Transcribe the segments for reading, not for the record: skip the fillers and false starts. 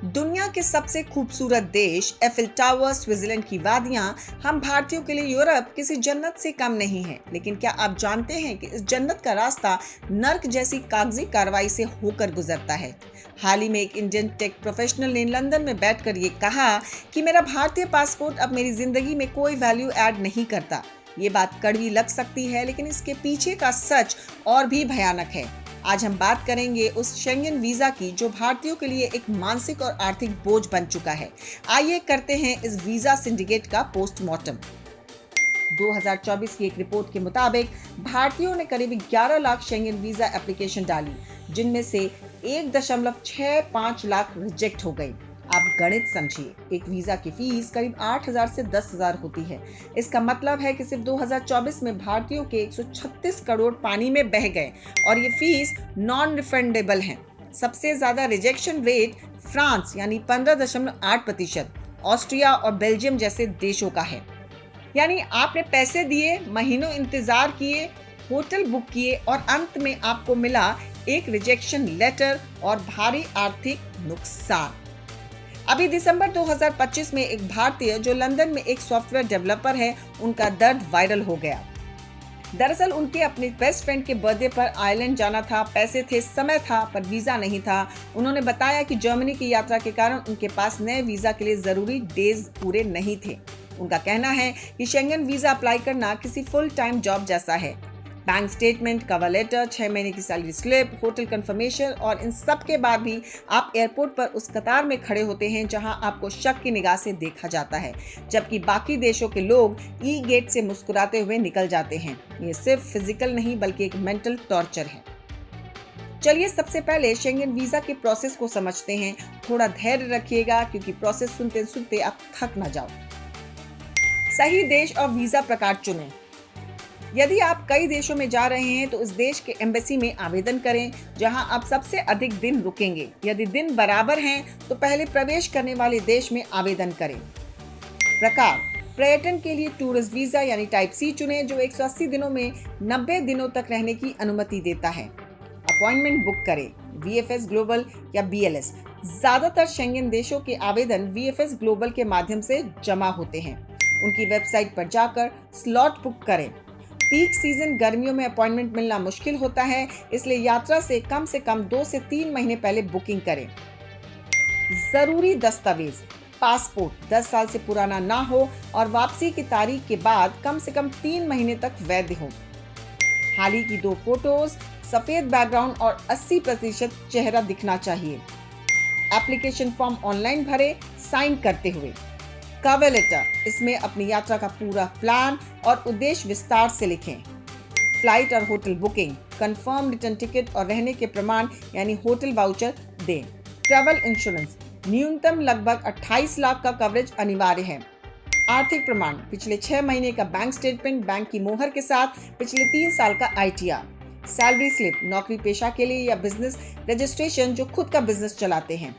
दुनिया के सबसे खूबसूरत देश, एफिल टावर, स्विट्जरलैंड की वादियां, हम भारतीयों के लिए यूरोप किसी जन्नत से कम नहीं है। लेकिन क्या आप जानते हैं कि इस जन्नत का रास्ता नर्क जैसी कागजी कार्रवाई से होकर गुजरता है। हाल ही में एक इंडियन टेक प्रोफेशनल ने लंदन में बैठकर ये कहा कि मेरा भारतीय पासपोर्ट अब मेरी जिंदगी में कोई वैल्यू ऐड नहीं करता। ये बात कड़वी लग सकती है, लेकिन इसके पीछे का सच और भी भयानक है। आज हम बात करेंगे उस शेंगेन वीजा की जो भारतीयों के लिए एक मानसिक और आर्थिक बोझ बन चुका है। आइए करते हैं इस वीजा सिंडिकेट का पोस्टमार्टम। 2024 की एक रिपोर्ट के मुताबिक भारतीयों ने करीब 11 लाख शेंगेन वीजा एप्लीकेशन डाली, जिनमें से 1.65 लाख रिजेक्ट हो गई। आप गणित समझिए, एक वीजा की फीस करीब 8,000 से 10,000 होती है। इसका मतलब है कि सिर्फ 2024 में भारतीयों के 136 करोड़ पानी में बह गए और ये फीस नॉन रिफंडेबल है। सबसे ज्यादा रिजेक्शन रेट फ्रांस यानी 15.8%, ऑस्ट्रिया और बेल्जियम जैसे देशों का है। यानी आपने पैसे दिए, महीनों इंतजार किए, होटल बुक किए और अंत में आपको मिला एक रिजेक्शन लेटर और भारी आर्थिक नुकसान। अभी दिसंबर 2025 में एक भारतीय जो लंदन में एक सॉफ्टवेयर डेवलपर है, उनका दर्द वायरल हो गया। दरअसल उनके अपने बेस्ट फ्रेंड के बर्थडे पर आयरलैंड जाना था, पैसे थे, समय था, पर वीजा नहीं था। उन्होंने बताया कि जर्मनी की यात्रा के कारण उनके पास नए वीजा के लिए जरूरी डेज पूरे नहीं थे। उनका कहना है कि शेंगेन वीजा अप्लाई करना किसी फुल टाइम जॉब जैसा है। बैंक स्टेटमेंट, कवर लेटर, 6 महीने की सैलरी स्लिप, होटल कंफर्मेशन और इन सब के बाद भी आप एयरपोर्ट पर उस कतार में खड़े होते हैं जहां आपको शक की निगाह से देखा जाता है, जबकि बाकी देशों के लोग ई गेट से मुस्कुराते हुए निकल जाते हैं। ये सिर्फ फिजिकल नहीं बल्कि एक मेंटल टॉर्चर है। चलिए सबसे पहले शेंगेन वीजा के प्रोसेस को समझते हैं। थोड़ा धैर्य रखिएगा क्योंकि प्रोसेस सुनते सुनते आप थक ना जाओ। सही देश और वीजा प्रकार चुनें। यदि आप कई देशों में जा रहे हैं तो उस देश के एम्बेसी में आवेदन करें जहां आप सबसे अधिक दिन रुकेंगे। यदि दिन बराबर हैं तो पहले प्रवेश करने वाले देश में आवेदन करें। प्रकार: पर्यटन के लिए टूरिस्ट वीजा यानी टाइप सी चुनें जो 180 दिनों में 90 दिनों तक रहने की अनुमति देता है। अपॉइंटमेंट बुक करें, वीएफएस ग्लोबल या बीएलएस। ज्यादातर शेंगेन देशों के आवेदन वीएफएस ग्लोबल के माध्यम से जमा होते हैं। उनकी वेबसाइट पर जाकर स्लॉट बुक करें। पीक सीजन गर्मियों में अपॉइंटमेंट मिलना मुश्किल होता है, इसलिए यात्रा से कम 2 से 3 महीने पहले बुकिंग करें। जरूरी दस्तावेज: पासपोर्ट 10 साल से पुराना ना हो और वापसी की तारीख के बाद कम से कम 3 महीने तक वैध हो। हाल ही की 2 फोटोज, सफेद बैकग्राउंड और 80% चेहरा दिखना चाहिए। एप्लीकेशन फॉर्म ऑनलाइन भरें, साइन करते हुए। कवर लेटर: इसमें अपनी यात्रा का पूरा प्लान और उद्देश्य विस्तार से लिखें। फ्लाइट और hotel booking, confirm return ticket और रहने के प्रमाण यानी होटल वाउचर दें। ट्रैवल इंश्योरेंस: न्यूनतम लगभग 28 लाख का कवरेज अनिवार्य है। आर्थिक प्रमाण: पिछले 6 महीने का बैंक स्टेटमेंट बैंक की मोहर के साथ, पिछले 3 साल का आईटीआर। सैलरी स्लिप: नौकरी पेशा के लिए या बिजनेस रजिस्ट्रेशन जो खुद का बिजनेस चलाते हैं।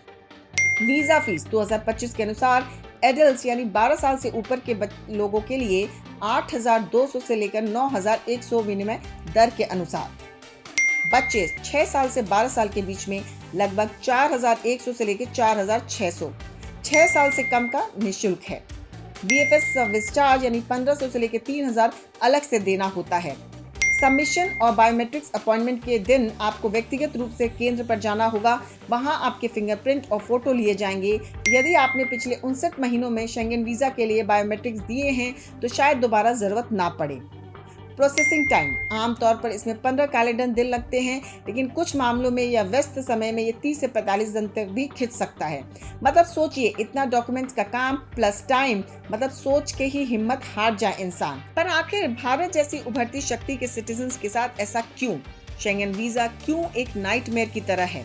वीजा फीस 2025 के अनुसार एडल्ट्स यानी 12 साल से ऊपर के लोगों के लिए 8,200 से लेकर 9,100 विनिमय दर के अनुसार। बच्चे 6 साल से 12 साल के बीच में लगभग 4,100 से लेकर 4,600। 6 साल से कम का निःशुल्क है। वीएफएस सर्विस चार्ज यानी 1,500 से लेकर 3,000 अलग से देना होता है। सबमिशन और बायोमेट्रिक्स: अपॉइंटमेंट के दिन आपको व्यक्तिगत रूप से केंद्र पर जाना होगा। वहां आपके फिंगरप्रिंट और फोटो लिए जाएंगे। यदि आपने पिछले 59 महीनों में शेंगेन वीजा के लिए बायोमेट्रिक्स दिए हैं तो शायद दोबारा जरूरत ना पड़े। प्रोसेसिंग टाइम: आमतौर पर इसमें 15 कैलेंडर दिन लगते हैं, लेकिन कुछ मामलों में या व्यस्त समय में ये 30 से 45 दिन तक भी खिंच सकता है। मतलब सोचिए, इतना डॉक्यूमेंट्स का काम प्लस टाइम, मतलब सोच के ही हिम्मत हार जाए इंसान। पर आखिर भारत जैसी उभरती शक्ति के सिटीजन्स के साथ ऐसा क्यों? शेंगेन वीजा क्यों एक नाइटमेयर की तरह है?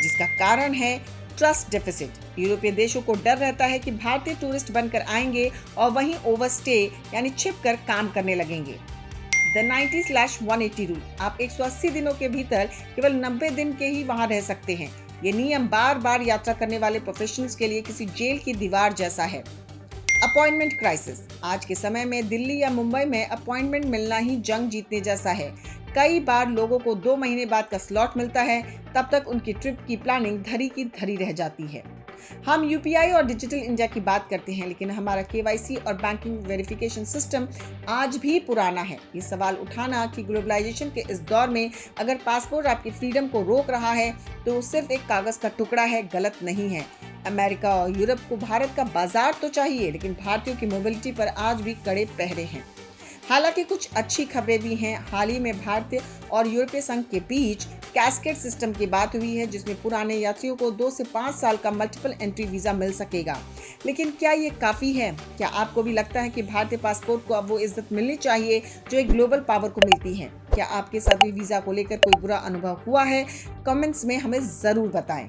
जिसका कारण है ट्रस्ट डेफिसिट। यूरोपीय देशों को डर रहता है कि भारतीय टूरिस्ट बनकर आएंगे और वहीं ओवरस्टे यानी छिपकर काम करने लगेंगे। The 90/180 रूल: आप 180 दिनों के भीतर केवल 90 दिन के ही वहां रह सकते हैं। ये नियम बार बार यात्रा करने वाले प्रोफेशनल्स के लिए किसी जेल की दीवार जैसा है। अपॉइंटमेंट क्राइसिस: आज के समय में दिल्ली या मुंबई में अपॉइंटमेंट मिलना ही जंग जीतने जैसा है। कई बार लोगों को 2 महीने बाद का स्लॉट मिलता है, तब तक उनकी ट्रिप की प्लानिंग धरी की धरी रह जाती है। हम यूपीआई और डिजिटल इंडिया की बात करते हैं, लेकिन हमारा केवाईसी और बैंकिंग वेरिफिकेशन सिस्टम आज भी पुराना है। ये सवाल उठाना कि ग्लोबलाइजेशन के इस दौर में अगर पासपोर्ट आपकी फ्रीडम को रोक रहा है तो वो सिर्फ एक कागज का टुकड़ा है, गलत नहीं है। अमेरिका और यूरोप को भारत का बाजार तो चाहिए, लेकिन भारतीयों की मोबिलिटी पर आज भी कड़े पहरे हैं। हालांकि कुछ अच्छी खबरें भी हैं। हाल ही में भारतीय और यूरोपीय संघ के बीच कैस्केड सिस्टम की बात हुई है, जिसमें पुराने यात्रियों को 2 से 5 साल का मल्टीपल एंट्री वीजा मिल सकेगा। लेकिन क्या ये काफी है? क्या आपको भी लगता है कि भारतीय पासपोर्ट को अब वो इज्जत मिलनी चाहिए जो एक ग्लोबल पावर को मिलती है? क्या आपके साथ भी वीजा को लेकर कोई बुरा अनुभव हुआ है? कमेंट्स में हमें जरूर बताएं।